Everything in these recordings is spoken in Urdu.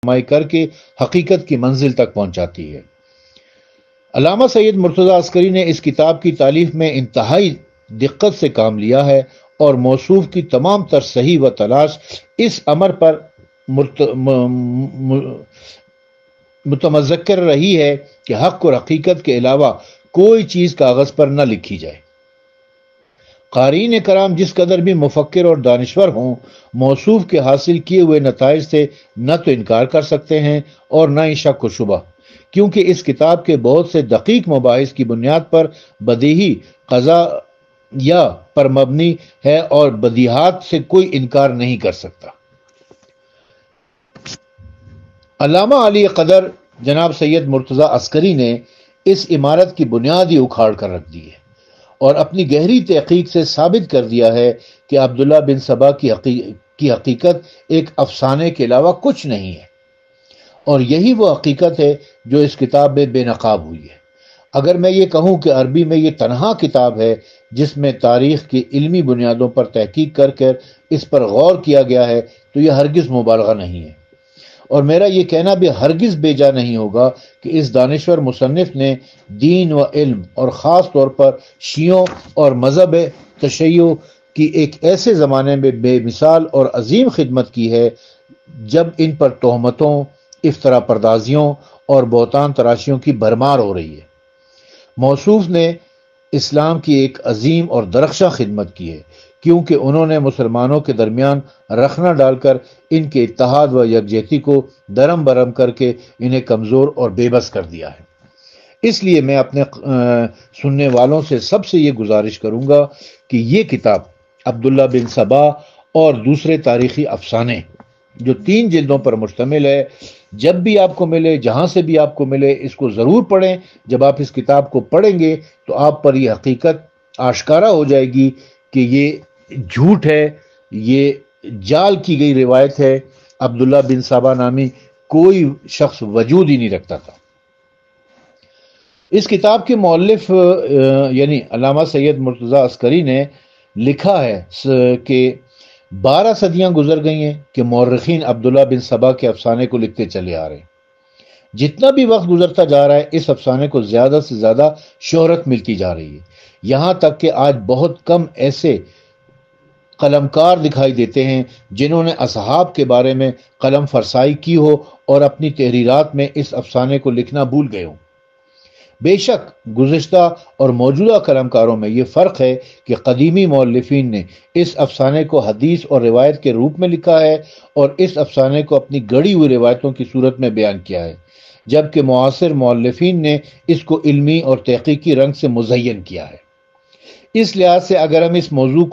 رہنمائی کر کے حقیقت کی منزل تک پہنچاتی ہے۔ علامہ سید مرتضی عسکری نے اس کتاب کی تالیف میں انتہائی دقت سے کام لیا ہے اور موصوف کی تمام تر صحیح و تلاش اس امر پر متمذکر رہی ہے کہ حق اور حقیقت کے علاوہ کوئی چیز کاغذ پر نہ لکھی جائے۔ قارئین کرام جس قدر بھی مفکر اور دانشور ہوں، موصوف کے حاصل کیے ہوئے نتائج سے نہ تو انکار کر سکتے ہیں اور نہ ہی شک و شبہ، کیونکہ اس کتاب کے بہت سے دقیق مباحث کی بنیاد پر بدیہی قضایا پر مبنی ہے اور بدیہات سے کوئی انکار نہیں کر سکتا۔ علامہ علی قدر جناب سید مرتضی عسکری نے اس عمارت کی بنیاد ہی اکھاڑ کر رکھ دی ہے اور اپنی گہری تحقیق سے ثابت کر دیا ہے کہ عبداللہ بن سبا کی حقیقت ایک افسانے کے علاوہ کچھ نہیں ہے، اور یہی وہ حقیقت ہے جو اس کتاب میں بے نقاب ہوئی ہے۔ اگر میں یہ کہوں کہ عربی میں یہ تنہا کتاب ہے جس میں تاریخ کی علمی بنیادوں پر تحقیق کر اس پر غور کیا گیا ہے، تو یہ ہرگز مبالغہ نہیں ہے، اور میرا یہ کہنا بھی ہرگز بے جا نہیں ہوگا کہ اس دانشور مصنف نے دین و علم اور خاص طور پر شیعوں اور مذہب تشیع کی ایک ایسے زمانے میں بے مثال اور عظیم خدمت کی ہے جب ان پر تہمتوں، افترا پردازیوں اور بہتان تراشیوں کی بھرمار ہو رہی ہے۔ موصوف نے اسلام کی ایک عظیم اور درخشاں خدمت کی ہے، کیونکہ انہوں نے مسلمانوں کے درمیان رخنہ ڈال کر ان کے اتحاد و یکجہتی کو درم برم کر کے انہیں کمزور اور بے بس کر دیا ہے۔ اس لیے میں اپنے سننے والوں سے سب سے یہ گزارش کروں گا کہ یہ کتاب عبداللہ بن سبا اور دوسرے تاریخی افسانے جو 3 جلدوں پر مشتمل ہے، جب بھی آپ کو ملے، جہاں سے بھی آپ کو ملے، اس کو ضرور پڑھیں۔ جب آپ اس کتاب کو پڑھیں گے تو آپ پر یہ حقیقت آشکارا ہو جائے گی کہ یہ جھوٹ ہے، یہ جال کی گئی روایت ہے۔ عبداللہ بن سبا نامی کوئی شخص وجود ہی نہیں رکھتا تھا۔ اس کتاب کے مؤلف یعنی علامہ سید مرتضی عسکری نے لکھا ہے کہ 12 صدیاں گزر گئی ہیں کہ مورخین عبداللہ بن سبا کے افسانے کو لکھتے چلے آ رہے ہیں۔ جتنا بھی وقت گزرتا جا رہا ہے، اس افسانے کو زیادہ سے زیادہ شہرت ملتی جا رہی ہے، یہاں تک کہ آج بہت کم ایسے قلمکار دکھائی دیتے ہیں جنہوں نے اصحاب کے بارے میں قلم فرسائی کی ہو اور اپنی تحریرات میں اس افسانے کو لکھنا بھول گئے ہوں۔ بے شک گزشتہ اور موجودہ قلمکاروں میں یہ فرق ہے کہ قدیمی مؤلفین نے اس افسانے کو حدیث اور روایت کے روپ میں لکھا ہے اور اس افسانے کو اپنی گڑھی ہوئی روایتوں کی صورت میں بیان کیا ہے، جبکہ معاصر مؤلفین نے اس کو علمی اور تحقیقی رنگ سے مزین کیا ہے۔ اس لحاظ سے اگر ہم اس موضوع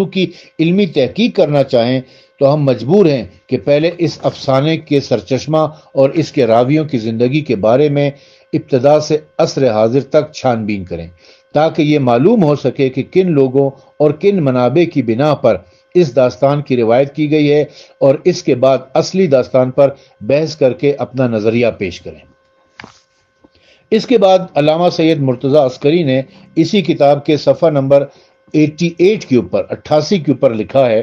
کی علمی تحقیق کرنا چاہیں تو ہم مجبور ہیں کہ پہلے اس افسانے کے سرچشمہ اور اس کے راویوں کی زندگی کے بارے میں ابتدا سے عصر حاضر تک چھان بین کریں، تاکہ یہ معلوم ہو سکے کہ کن لوگوں اور کن منابع کی بنا پر اس داستان کی روایت کی گئی ہے، اور اس کے بعد اصلی داستان پر بحث کر کے اپنا نظریہ پیش کریں۔ اس کے بعد علامہ سید مرتضی عسکری نے اسی کتاب کے صفحہ نمبر 88 کے اوپر 88 کے اوپر لکھا ہے،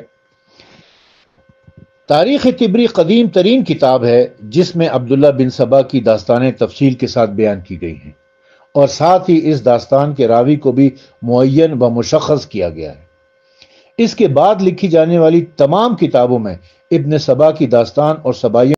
تاریخ طبری قدیم ترین کتاب ہے جس میں عبداللہ بن سبا کی داستانیں تفصیل کے ساتھ بیان کی گئی ہیں، اور ساتھ ہی اس داستان کے راوی کو بھی معین و مشخص کیا گیا ہے۔ اس کے بعد لکھی جانے والی تمام کتابوں میں ابن سبا کی داستان اور سبائیوں